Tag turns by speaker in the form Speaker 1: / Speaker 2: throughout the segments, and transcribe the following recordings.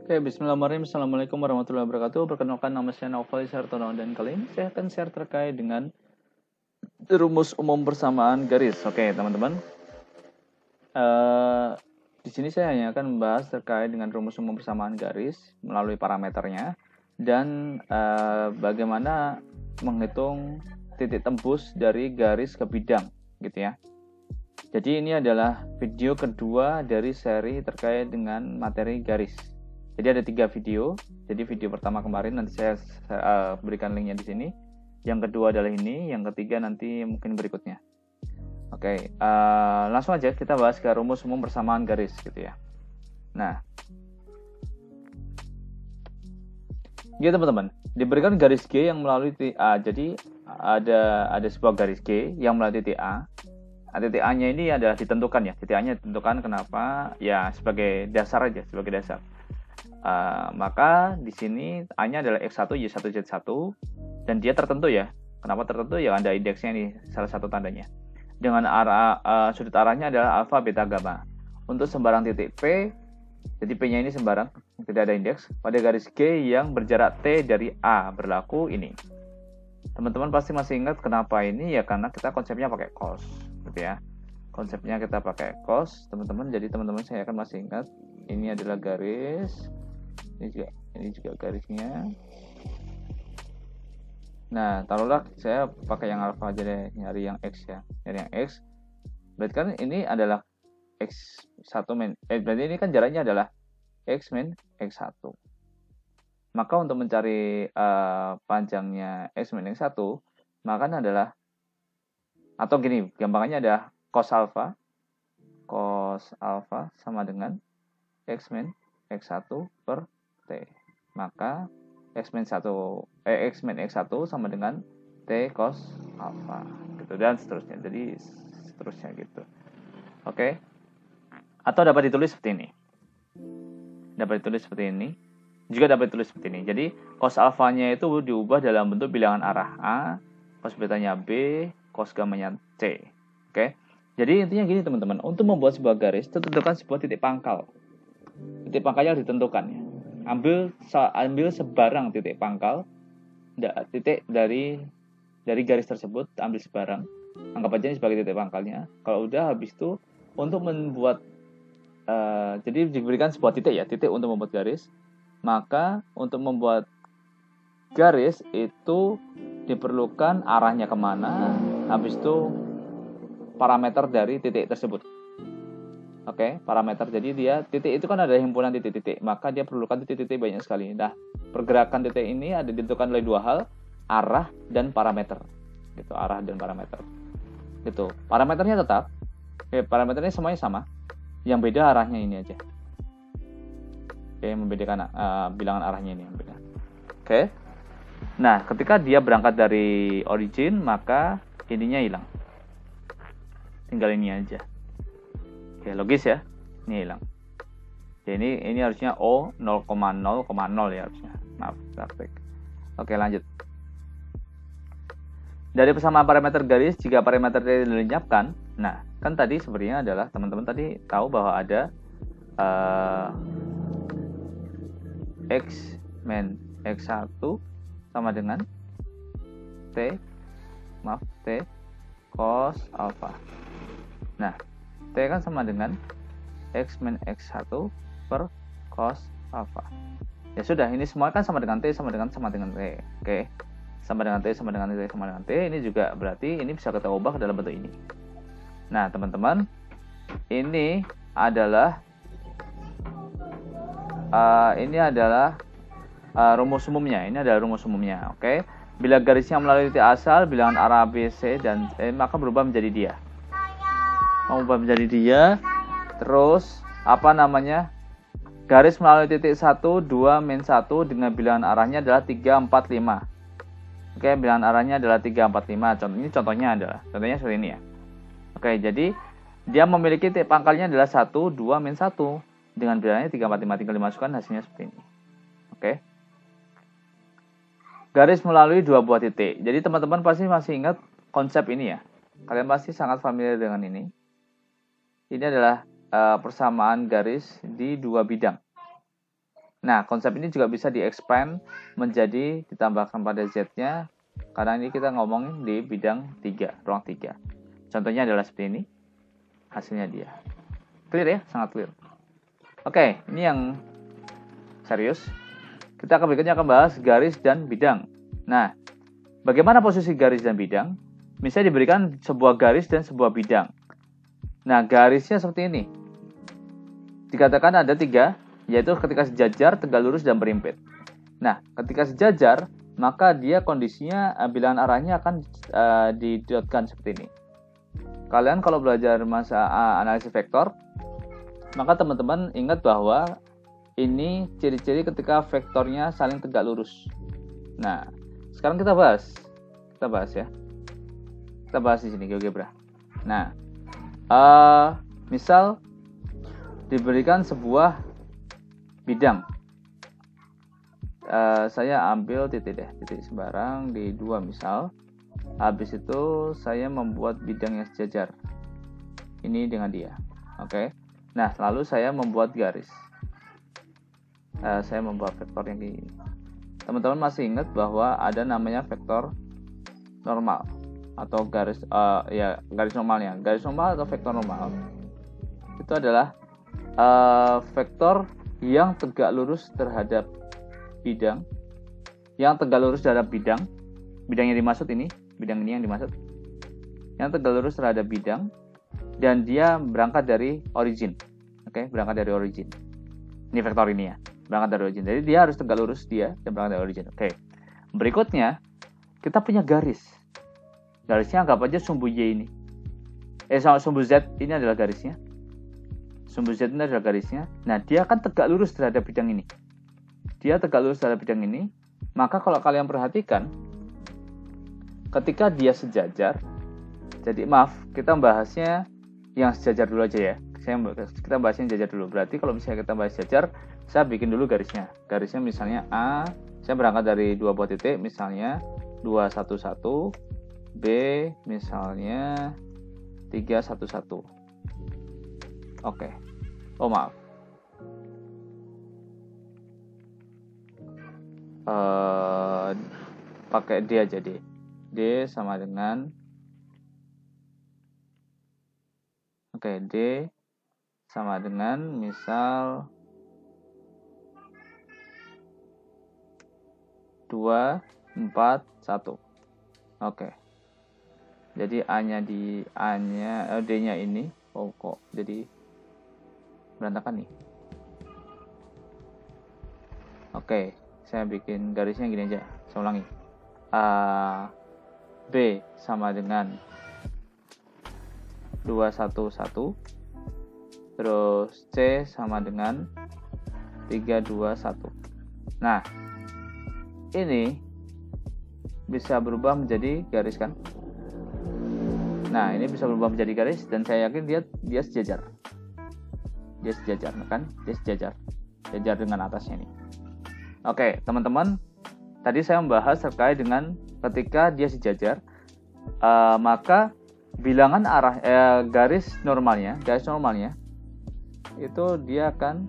Speaker 1: Oke, bismillahirrahmanirrahim. Assalamualaikum warahmatullahi wabarakatuh. Perkenalkan, nama saya Naufal Sartono dan kali ini saya akan share terkait dengan rumus umum persamaan garis. Oke, teman-teman. Di sini saya hanya akan membahas terkait dengan rumus umum persamaan garis melalui parameternya dan bagaimana menghitung titik tembus dari garis ke bidang, gitu ya. Jadi ini adalah video kedua dari seri terkait dengan materi garis. Jadi ada 3 video. Jadi video pertama kemarin nanti saya berikan linknya di sini. Yang kedua adalah ini. Yang ketiga nanti mungkin berikutnya. Oke, langsung aja kita bahas ke rumus umum persamaan garis gitu ya. Nah, ya teman-teman, diberikan garis G yang melalui titik A. Jadi ada sebuah garis G yang melalui titik A. Titik A-nya ini adalah ditentukan ya. Titik A-nya ditentukan kenapa? Ya sebagai dasar aja, sebagai dasar. Maka di sini A-nya adalah X1, Y1, Z1 dan dia tertentu ya. Kenapa tertentu? Ya ada indeksnya nih, salah satu tandanya. Dengan arah sudut arahnya adalah alfa, beta, gamma. Untuk sembarang titik P, jadi P-nya ini sembarang, tidak ada indeks. Pada garis G yang berjarak T dari A berlaku ini. Teman-teman pasti masih ingat kenapa ini ya, karena kita konsepnya pakai cos, gitu ya. Konsepnya kita pakai cos, teman-teman. Jadi teman-teman saya akan masih ingat ini adalah garis. Ini juga garisnya. Nah, taruhlah saya pakai yang alfa aja deh, nyari yang X ya. Nyari yang X. Berarti kan ini adalah X1 min. Berarti ini kan jaraknya adalah X min X1. Maka untuk mencari panjangnya X min X1, maka adalah, atau gini, gampangannya adalah cos alpha. Cos alpha sama dengan X min X1 per T. Maka X min X1 sama dengan T cos alpha gitu, dan seterusnya. Jadi seterusnya gitu. Oke. Atau dapat ditulis seperti ini. Dapat ditulis seperti ini. Juga dapat ditulis seperti ini. Jadi cos alfanya itu diubah dalam bentuk bilangan arah A, cos betanya B, cos gamanya C. Oke. Jadi intinya gini teman-teman, untuk membuat sebuah garis tentukan sebuah titik pangkal. Titik pangkalnya harus ditentukan ya. Ambil sebarang titik pangkal, titik dari garis tersebut, ambil sebarang, anggap aja ini sebagai titik pangkalnya. Kalau udah, habis itu untuk membuat jadi diberikan sebuah titik ya, titik untuk membuat garis. Maka untuk membuat garis itu diperlukan arahnya kemana, habis itu parameter dari titik tersebut. Oke, parameter. Jadi dia titik itu kan ada himpunan titik-titik, maka dia perlukan titik-titik banyak sekali. Nah, pergerakan titik ini ada ditentukan oleh dua hal, arah dan parameter. Gitu, arah dan parameter. Gitu. Parameternya tetap. Parameternya semuanya sama. Yang beda arahnya ini aja. Oke, membedakan bilangan arahnya ini yang beda. Oke. Nah, ketika dia berangkat dari origin, maka ininya hilang. Tinggal ini aja. Oke, logis ya. Ini hilang. Jadi ini harusnya O 0,0,0 ya harusnya. Maaf, praktek. Oke, lanjut. Dari persamaan parameter garis, jika parameter dilenyapkan, nah, kan tadi sebenarnya adalah teman-teman tadi tahu bahwa ada X min X1 sama dengan T cos alpha. Nah, T kan sama dengan X min X1 per cos alpha. Ya sudah, ini semua kan sama dengan T, sama dengan T. Oke. Sama dengan T, sama dengan T, sama dengan T. Ini juga berarti ini bisa kita ubah ke dalam bentuk ini. Nah, teman-teman, ini adalah rumus umumnya. Ini adalah rumus umumnya, oke? Bila garisnya melalui titik asal, bilangan arah B, C, dan E, maka berubah menjadi dia. Terus garis melalui titik 1, 2, min 1 dengan bilangan arahnya adalah 3, 4, 5. Oke, bilangan arahnya adalah 3, 4, 5. Contohnya seperti ini ya. Oke, jadi dia memiliki titik pangkalnya adalah 1, 2, min 1 dengan bilangannya 3, 4, 5. Tinggal dimasukkan, hasilnya seperti ini. Oke. Garis melalui dua buah titik. Jadi teman-teman pasti masih ingat konsep ini ya. Kalian pasti sangat familiar dengan ini. Ini adalah persamaan garis di dua bidang. Nah, konsep ini juga bisa di-expand menjadi ditambahkan pada Z-nya, karena ini kita ngomongin di bidang 3, ruang 3. Contohnya adalah seperti ini, hasilnya dia. Clear ya? Sangat clear. Oke, ini yang serius. Kita berikutnya akan bahas garis dan bidang. Nah, bagaimana posisi garis dan bidang? Misalnya diberikan sebuah garis dan sebuah bidang. Nah, garisnya seperti ini. Dikatakan ada 3, yaitu ketika sejajar, tegak lurus, dan berimpit. Nah, ketika sejajar, maka dia kondisinya bilangan arahnya akan didotkan seperti ini. Kalian kalau belajar masa analisis vektor, maka teman-teman ingat bahwa ini ciri-ciri ketika vektornya saling tegak lurus. Nah, sekarang kita bahas ya. Kita bahas di sini GeoGebra. Nah, misal diberikan sebuah bidang. Saya ambil titik sembarang di 2 misal. Habis itu saya membuat bidang yang sejajar. Ini dengan dia. Oke. Nah, lalu saya membuat garis. Saya membuat vektor yang ini. Teman-teman masih ingat bahwa ada namanya vektor normal atau garis garis normalnya. Garis normal atau vektor normal itu adalah vektor yang tegak lurus terhadap bidang, yang yang dimaksud ini, bidang ini yang dimaksud, yang tegak lurus terhadap bidang, dan dia berangkat dari origin. Oke, berangkat dari origin. Ini vektor ini ya, berangkat dari origin. Jadi dia harus tegak lurus dia dan berangkat dari origin. Oke. Berikutnya kita punya garis. Garisnya anggap aja sumbu Y ini. Sumbu Z ini adalah garisnya. Sumbu Z ini adalah garisnya. Nah, dia akan tegak lurus terhadap bidang ini. Dia tegak lurus terhadap bidang ini. Maka kalau kalian perhatikan, ketika dia sejajar, jadi maaf, kita bahasnya yang sejajar dulu aja ya. Kita bahasnya sejajar dulu. Berarti kalau misalnya kita bahas sejajar, saya bikin dulu garisnya. Garisnya misalnya A, saya berangkat dari 2 buah titik, misalnya 211, B misalnya 311. Oke. Oh maaf. Pakai D aja D. D sama dengan D sama dengan misal 2, 4, 1. Oke. Jadi D-nya ini kok jadi berantakan nih. Oke, saya bikin garisnya gini aja. Saya ulangi. B sama dengan 211. Terus C sama dengan 321. Nah, ini bisa berubah menjadi garis kan? Nah, ini bisa berubah menjadi garis dan saya yakin dia sejajar. Dia sejajar, kan? Dia sejajar. Sejajar dengan atasnya nih. Oke, teman-teman, tadi saya membahas terkait dengan ketika dia sejajar, maka bilangan arah garis normalnya itu dia akan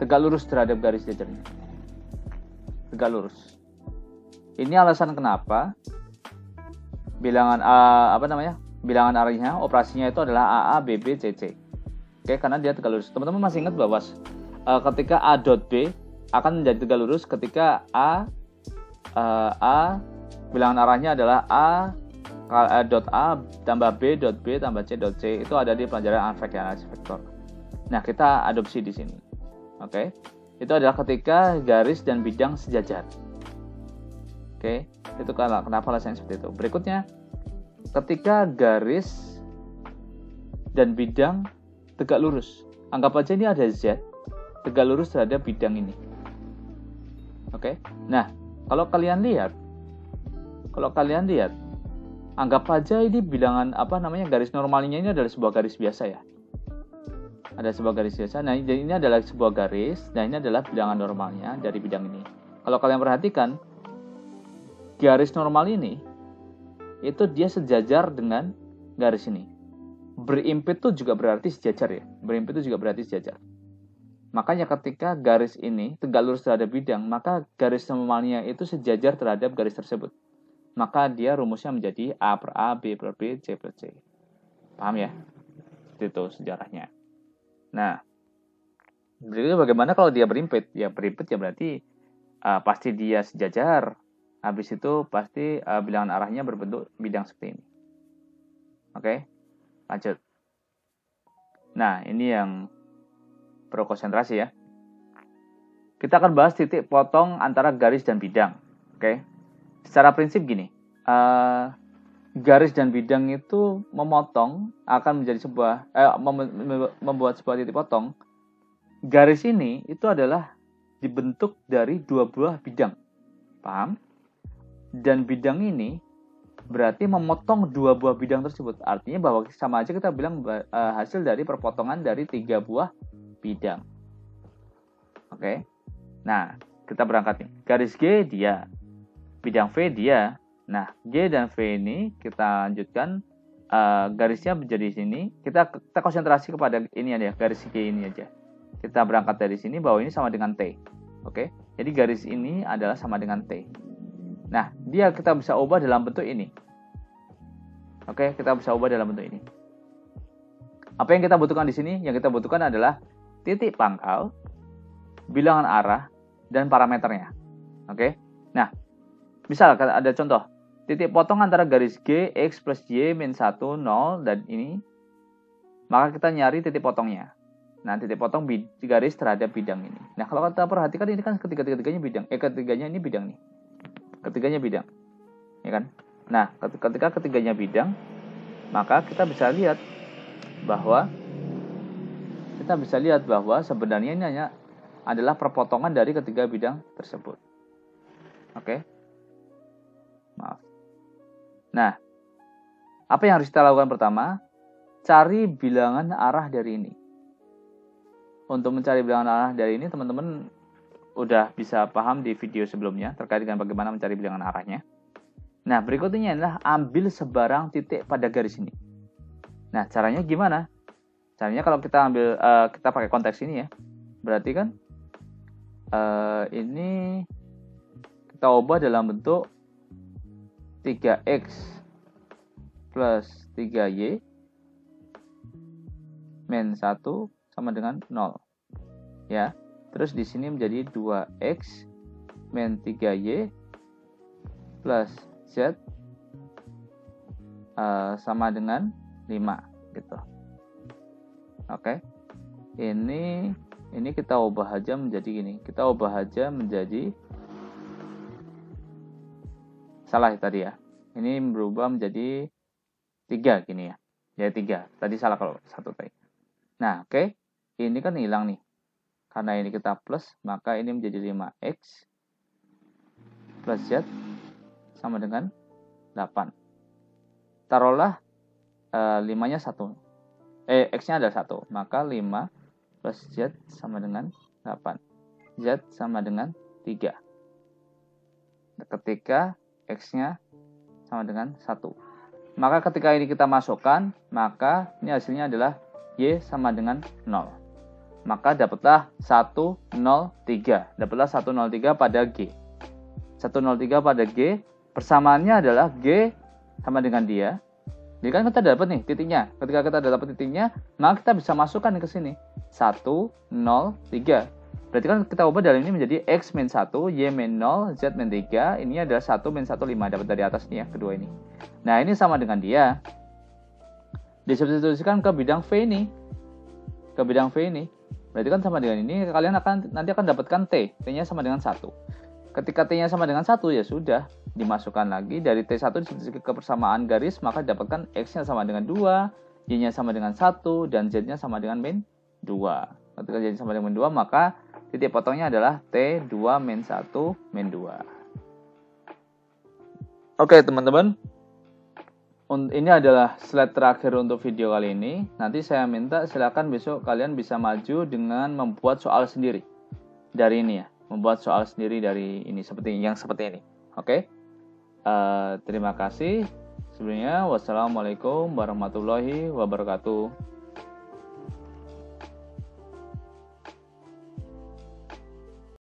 Speaker 1: tegak lurus terhadap garis sejajarnya. Tegak lurus. Ini alasan kenapa bilangan bilangan arahnya, operasinya itu adalah AA, BB, CC. Oke, karena dia tegak lurus. Teman-teman masih ingat bahwa ketika A dot B akan menjadi tegak lurus ketika A bilangan arahnya adalah A dot A tambah B dot B tambah C dot C. Itu ada di pelajaran analisis vektor. Nah, kita adopsi di sini. Oke. Itu adalah ketika garis dan bidang sejajar. Oke, itu kenapa alasannya seperti itu. Berikutnya, ketika garis dan bidang tegak lurus. Anggap aja ini ada Z tegak lurus terhadap bidang ini. Oke. Nah, kalau kalian lihat, anggap aja ini bilangan garis normalnya ini adalah sebuah garis biasa ya. Ada sebuah garis biasa. Nah, ini adalah sebuah garis. Nah, ini adalah bilangan normalnya dari bidang ini. Kalau kalian perhatikan, garis normal ini itu dia sejajar dengan garis ini. Berimpit itu juga berarti sejajar ya. Berimpit itu juga berarti sejajar. Makanya ketika garis ini tegak lurus terhadap bidang, maka garis normalnya itu sejajar terhadap garis tersebut. Maka dia rumusnya menjadi A per A, B per B, C per C. Paham ya? Itu sejarahnya. Nah, berikutnya bagaimana kalau dia berimpit? Ya berimpit ya berarti pasti dia sejajar. Habis itu pasti bilangan arahnya berbentuk bidang seperti ini. Oke, lanjut. Nah, ini yang perlu konsentrasi ya. Kita akan bahas titik potong antara garis dan bidang. Oke, secara prinsip gini. Garis dan bidang itu memotong akan menjadi sebuah membuat sebuah titik potong. Garis ini itu adalah dibentuk dari dua buah bidang. Paham? Dan bidang ini berarti memotong dua buah bidang tersebut. Artinya bahwa sama aja kita bilang hasil dari perpotongan dari tiga buah bidang. Oke. Nah, kita berangkat nih. Garis G dia. Bidang V dia. Nah, G dan V ini kita lanjutkan garisnya menjadi sini. Kita konsentrasi kepada ini aja, garis G ini aja. Kita berangkat dari sini bahwa ini sama dengan T. Oke. Jadi garis ini adalah sama dengan T. Nah, dia kita bisa ubah dalam bentuk ini. Oke, kita bisa ubah dalam bentuk ini. Apa yang kita butuhkan di sini? Yang kita butuhkan adalah titik pangkal, bilangan arah, dan parameternya. Oke. Nah, misal ada contoh. Titik potong antara garis G, X plus Y, min 1, 0, dan ini. Maka kita nyari titik potongnya. Nah, titik potong garis terhadap bidang ini. Nah, kalau kita perhatikan ini kan ketiganya bidang. Ketiganya ini bidang nih. Ketiganya bidang. Ya kan? Nah, ketika ketiganya bidang, maka kita bisa lihat bahwa sebenarnya ini hanya adalah perpotongan dari ketiga bidang tersebut. Oke? Maaf. Nah, apa yang harus kita lakukan pertama? Cari bilangan arah dari ini. Untuk mencari bilangan arah dari ini, teman-teman udah bisa paham di video sebelumnya terkait dengan bagaimana mencari bilangan arahnya. Nah, berikutnya adalah ambil sebarang titik pada garis ini. Nah, caranya gimana? Caranya kalau kita kita pakai konteks ini ya. Berarti kan ini kita ubah dalam bentuk 3x plus 3y min 1 sama dengan 0. Ya. Terus di sini menjadi 2x min 3y plus z sama dengan 5 gitu. Oke. Ini kita ubah aja menjadi gini. Kita ubah aja menjadi salah tadi ya. Ini berubah menjadi 3 gini ya. Ya 3. Tadi salah kalau 1 tadi. Nah, oke. Ini kan hilang nih. Karena ini kita plus, maka ini menjadi 5x plus z sama dengan 8. Taruhlah 5-nya 1. X-nya adalah 1. Maka 5 plus z sama dengan 8. Z sama dengan 3. Ketika X-nya sama dengan 1. Maka ketika ini kita masukkan, maka ini hasilnya adalah Y sama dengan 0. Maka dapatlah 103. Dapatlah 103 pada G. 103 pada G. Persamaannya adalah G sama dengan dia. Jadi kan kita dapat nih titiknya. Ketika kita dapat titiknya, maka kita bisa masukkan ke sini. 103. Berarti kan kita ubah dari ini menjadi X min 1, Y min 0, Z min 3. Ini adalah 1 min 1, 5. Dapat dari atas nih ya, kedua ini. Nah, ini sama dengan dia. Disubstitusikan ke bidang V ini. Ke bidang V ini. Berarti kan sama dengan ini, kalian nanti akan dapatkan T. T-nya sama dengan 1. Ketika T-nya sama dengan 1, ya sudah. Dimasukkan lagi. Dari T1 disubstitusi ke persamaan garis, maka didapatkan X-nya sama dengan 2, Y-nya sama dengan 1, dan Z-nya sama dengan min 2. Ketika Z sama dengan min 2, maka titik potongnya adalah T2 min 1 min 2. Oke, teman-teman. Ini adalah slide terakhir untuk video kali ini. Nanti saya minta silakan besok kalian bisa maju dengan membuat soal sendiri dari ini ya, membuat soal sendiri dari ini seperti ini. Oke. Terima kasih. Sebelumnya wassalamualaikum warahmatullahi wabarakatuh.